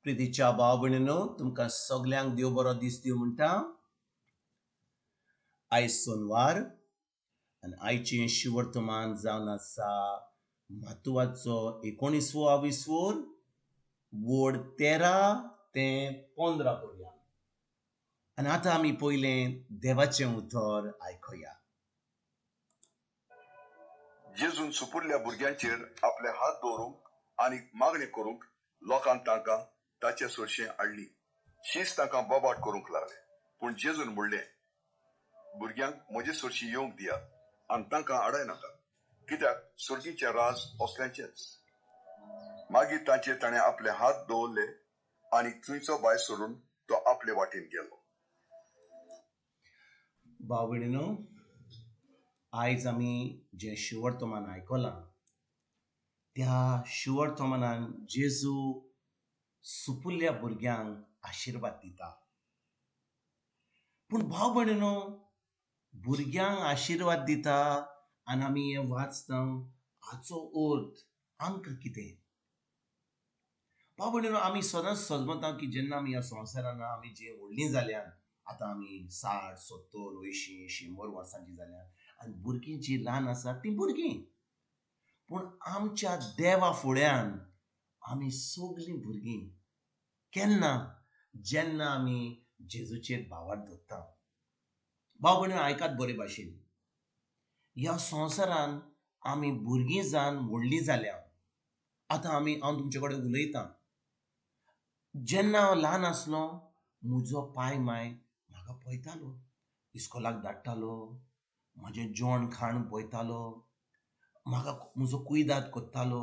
प्रितीच्या भाव भयणीनो, तुमकां सगल्यांक देव बरो दीस दिवं म्हणटा. आयज सोनवार आनी आयचें शिवर्तमान जावन आसा माथुवाचो 19वां वोड 13 ते 15 पर्यंत. आनी आतां आमी पयलें देवाचें उतर आयकुया. जेजून सुपुरल्या भुरग्यांचेर आपले हात दवरूंक आनी मागणी करूंक लोकांक तांकां ताचे सोडशें हाडली. शीस तांकां बोबाट करूंक लागले. पूण जेजून म्हणलें, भुरग्यांक म्हजे सोडशी येवंक दियात आनी तांकां आडाय नाका, कित्याक सुर्गीचें राज असल्यांचेंच. मागीर ताणें आपले हात दवरले आनी थंयचो भायर सोडून तो आपले वाटेन गेलो. भाव भयणीनो, आयज आमी जें शिवर्तमान आयकलां त्या शिवर्तमानान जेजू सुपुल्ल्या भुरग्यांक आशिर्वाद दिता. पूण भाव भयणीनो, भुरग्यांक आशिर्वाद दिता आनी आमी हें वाचता, हाचो अर्थ आमकां कितें? भाव भयणीनो, आमी सदांच समजता की जेन्ना आमी ह्या संवसारान आमी जे व्हडलीं जाल्यात, आतां आमी 60, 70, 80, 100 वर्सांची जाल्यात आनी भुरगीं जीं ल्हान आसात तीं भुरगीं. पूण आमच्या देवा फुड्यान आमी सगलीं भुरगीं. केन्ना? जेन्ना आमी जेजूचेर भावार्थ दवरता. भाव भयणीनो, आयकात बरे भाशेन. ह्या संवसारान आमी भुरगीं जावन व्हडलीं जाल्या. आतां हांव तुमचे कडेन उलयतां. जेन्ना हांव ल्हान आसलो, म्हजो पाय माय म्हाका पळयतालो, इस्कोलाक धाडटालो, म्हजें जेवण खाण पळयतालो, म्हाका म्हजो कुयदाद कोत्तालो,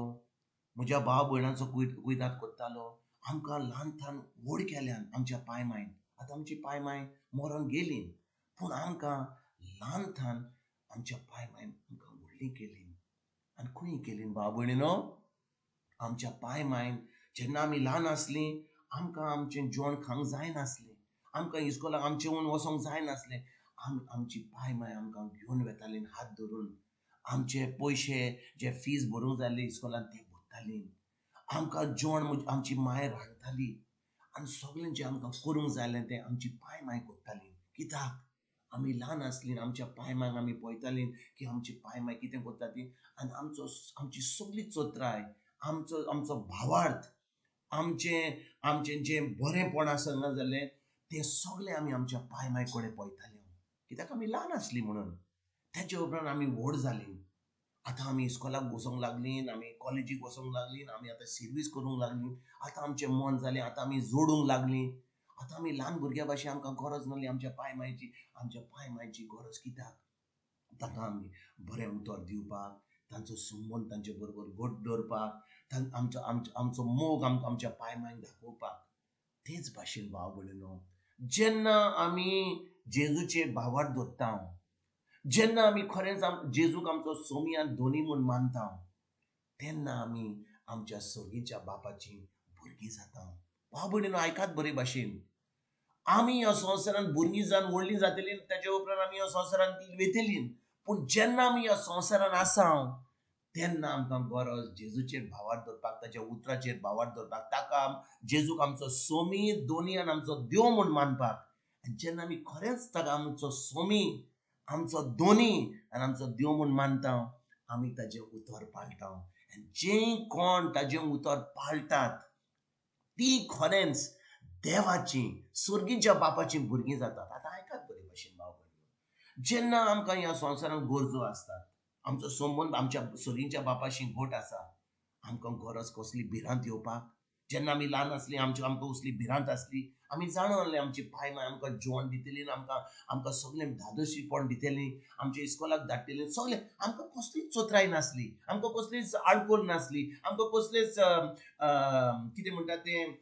म्हज्या भाव भयणांचो कुयदाद कोत्तालो. आमकां ल्हानथान व्हड केल्यान आमच्या पाय मायन. आतां आमची पाय माय मरोन गेलीं, पूण आमकां ल्हानथान आमच्या पाय मायन आमकां व्हडलीं केलीं. आनी खंय केलीं भाव भयणीनो? आमच्या पाय मायन जेन्ना आमी ल्हान आसलीं, आमकां आमचें जेवण खावंक जायनासलें, आमकां इस्कोलाक आमचें वचोंक जायनासलें. आमची पाय माय आमकां घेवन वेतालीं हात धरून. आमचे पयशे जे फीज भरूंक जाय आसली इस्कोलान ते भरतालीं. आमकां जेवण आमची माय रांदताली आनी सगळें जें आमकां करूंक जाय आसलें तें आमची पाय माय कोत्ताली. कित्याक? आमी ल्हान आसलीं, आमच्या पाय मांक आमी पळयतालीं की आमची पाय माय कितें कोत्ता ती. आनी आमची सगळी चोत्राय, आमचो भावार्थ, आमचें जें बरेंपण आसना जालें तें सगळें आमी आमच्या पाय माय कडेन पळयतालीं. कित्याक आमी ल्हान आसलीं म्हणून. तेच्या उपरांत आमी व्हड जालीं. आतां आमी इस्कोलाक वचोंक लागलीं, आमी कॉलेजीक वचोंक लागलीं, आमी आतां सर्वीस करूंक लागलीं. आतां आमचें मन जालें, आतां आमी जोडूंक लागलीं. आतां आमी ल्हान भुरग्या भाशेन आमकां गरज नासली आमच्या पाय मायची गरज. कित्याक? ताका आमी बरें उतर दिवपाक, तांचो संबंद तांचे बरोबर घट दवरपाक, आमचो मोग आमच्या पाय मायक दाखोवपाक. तेच भाशेन भाव भयणीनो, जेन्ना आमी जेजूचेर भावार्थ दवरता, जेन्ना आमी खरेंच जेजूक आमचो सोमी आनी धोनी म्हूण मानता, तेन्ना आमी आमच्या सर्गीच्या बापाची भुरगीं जाता. भाव भयणीनो, आयकात बरे भाशेन. आमी ह्या संवसारान भुरगीं जावन व्हडलीं जातलीं, तेच्या उपरांत आमी ह्या संवसारान वेतेलीं. पूण जेन्ना आमी ह्या संवसारान आसा, तेन्ना आमकां गरज जेजूचेर भावार्थ दवरपाक, ताच्या उतराचेर भावार्थ दवरपाक, ताका जेजूक आमचो सोमी, धोनी आनी आमचो देव म्हूण मानपाक. आनी जेन्ना आमी खरेंच ताका आमचो सोमी, आमचो धोनी आनी आमचो देव म्हूण मानता, आमी ताजें उतर पाळटा. आनी जे कोण ताजें उतर पाळटात ती खरेंच देवाची, सुर्गीच्या बापाची भुरगीं जातात. आतां आयकात बरे भाशेन भाव भयणीनो, जेन्ना आमकां ह्या संवसारान गरजो आसतात, आमचो संबंद आमच्या सुर्गीच्या बापाशी घट आसा, आमकां गरज कसली भिरांत येवपाक. जेन्ना आमी ल्हान आसलीं, आमकां कसली भिरांत आसली, आमी जाणनासलीं आमची पाय माय आमकां जेवण दितलीं, आमकां सगळें धादोशीपण दितलीं, आमच्या इस्कोलाक धाडटलीं, सगळें. आमकां कसलीच चोत्राय नासली, आमकां कसलीच आडकोळ नासली, आमकां कसलेच कितें म्हणटा तें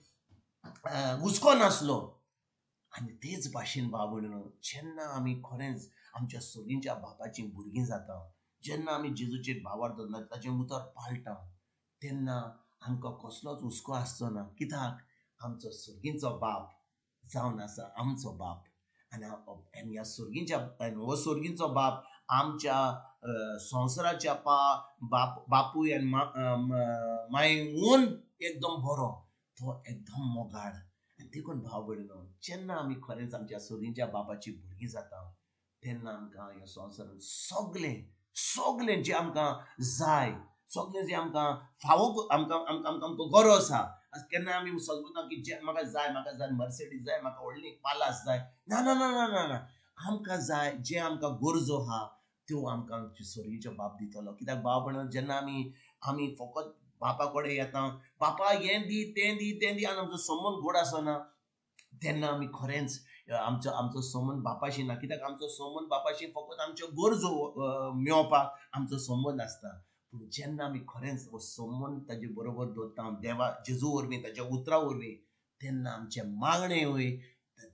हुस्को नासलो. आनी तेच भाशेन भाव भयणीनो, जेन्ना आमी खरेंच आमच्या सुर्गीच्या बापाची भुरगीं जाता, जेन्ना आमी जेजूचेर भावार्थ दवरता, ताचें उतर पाळटा, तेन्ना आमकां कसलोच हुस्को आसचो ना. कित्याक? आमचो सुर्गीचो बाप जावन आसा आमचो बाप. आनी ह्या हो सुर्गीचो बाप आमच्या संवसाराच्या बापूय आनी मायेहून एकदम बरो. तो एकदम मोगाळ. आनी देखून भाव भयणीनो, जेन्ना आमी खरेंच आमच्या सोदींच्या बापाची भुरगीं जाता तेन्ना आमकां ह्या संवसारांत सगलें जें आमकां जाय, सगलें जें आमकां फावो आमकां आमकां आमकां आमकां गरज आसा. केन्ना आमी समजता की जें म्हाका जाय मर्सिडीज जाय, म्हाका व्हडली पालास जाय. ना ना ना ना ना ना, आमकां जाय जें आमकां गरजो आहा त्यो आमकां सोर्गीचो बाप दितलो. कित्याक भाव भयणीनो, जेन्ना आमी फकत बापा कडेन येता, बापा हें दी तें दी तें दी, आनी आमचो संबंद गोड आसना, तेन्ना आमी खरेंच आमचो आमचो संबंद बापाशी ना. कित्याक आमचो संबंद बापाशी फकत आमच्यो गरजो मेळोवपाक आमचो संबंद आसता. पूण जेन्ना आमी खरेंच हो संबंद ताजे बरोबर दवरता देवा जेजू वरवीं, ताच्या उतरा वरवीं, तेन्ना आमचे मागणेय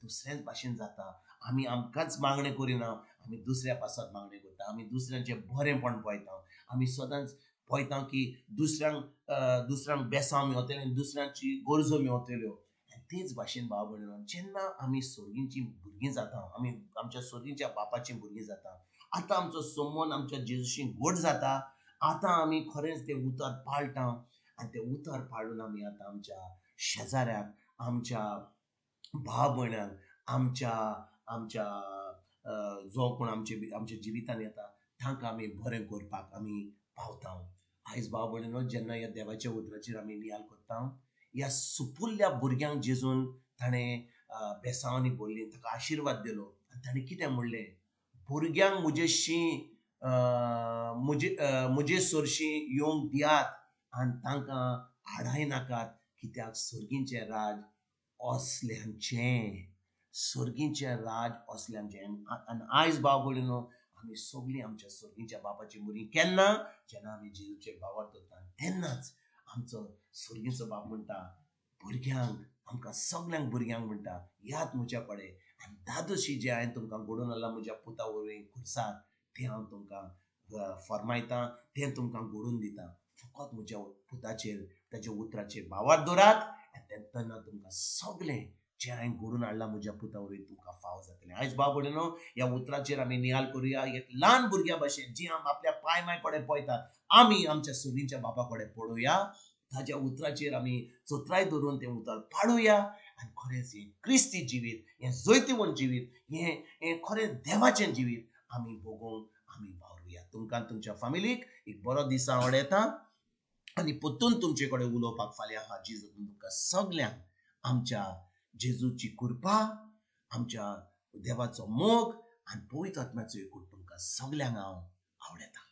दुसऱ्याच भाशेन जाता. आमी आमकांच मागणें करिना, आमी दुसऱ्या पासत मागणें करता. आमी दुसऱ्यांचें बरेंपण पळयता. आमी सदांच पळयता की दुसऱ्यांक बेसांव मेळटलें, दुसऱ्यांची गरजो मेळटल्यो. तेच भाशेन भाव भयणीनो, जेन्ना आमी सोर्गींची भुरगीं जाता, आमी आमच्या सोर्गींच्या बापाची भुरगीं जाता, आतां आमचो संबंद आमच्या जेजूशी गोड जाता. आतां आमी खरेंच तें उतर पाळटा, आनी तें उतर पाळून आमी आतां आमच्या शेजाऱ्याक, आमच्या भाव भयणांक, आमच्या आमच्या जो कोण आमच्या जिवितान येता तांकां आमी बरें करपाक आमी पावता. आयज भाव भयणीनो, जेन्ना ह्या देवाच्या उतराचेर आमी नियाल करता, ह्या सुपुल्ल्या भुरग्यांक जेजून ताणें बेसांवांनी भरलीं, ताका आशिर्वाद दिलो. आनी ताणें कितें म्हणलें, भुरग्यांक म्हजे सोरशीं येवंक दियात आनी तांकां आडाय नाकात, कित्याक सोर्गींचें राज असल्यांचें. आनी आयज भाव भयणीनो, आमी सगळीं आमच्या सोर्गींच्या बापाची भुरगीं. केन्ना? जेन्ना आमी जेजूचेर बावर दवरता, तेन्नाच आमचो सोर्गींचो बाप म्हणटा भुरग्यांक, आमकां सगल्यांक भुरग्यांक म्हणटा, यात म्हज्या कडेन, आनी दादोशी जें हांवें तुमकां घडोवन हाडलां म्हज्या पुता वरवीं खुर्सार, तें हांव तुमकां फरमायतां, तें तुमकां घडोवन दितां. फकत म्हज्या पुताचेर, ताच्या उतराचेर बावर दवरात, आनी तेन्ना तुमकां सगलें जें हांवें घडोवन हाडलां म्हज्या पुता वरवीं तुमकां फावो जातलें. आयज भाव भयणीनो, ह्या उतराचेर आमी नियाल करुया. एक ल्हान भुरग्या भाशेन जीं आपल्या पांय माय कडेन पळयतात, आमी आमच्या सोर्गींच्या बापा कडेन पळोवया. ताच्या उतराचेर आमी चोत्राय धरून तें उतर पाळुया. आनी खरेंच हें क्रिस्ती जिवीत, हें जैतवंत जिवीत, हें खरें देवाचें जिवीत आमी भोगूंक आमी वावरुया. तुमकां तुमच्या फॅमिलीक एक बरो दीस हांव येता, आनी परतून तुमचे कडेन उलोवपाक फाल्यां हाजी तुमकां सगल्यांक आमच्या जेजूची कृपा, आमच्या देवाचो मोग आनी पवित्र आत्म्याचो एकूट तुमकां सगल्यांक हांव आवडयतां.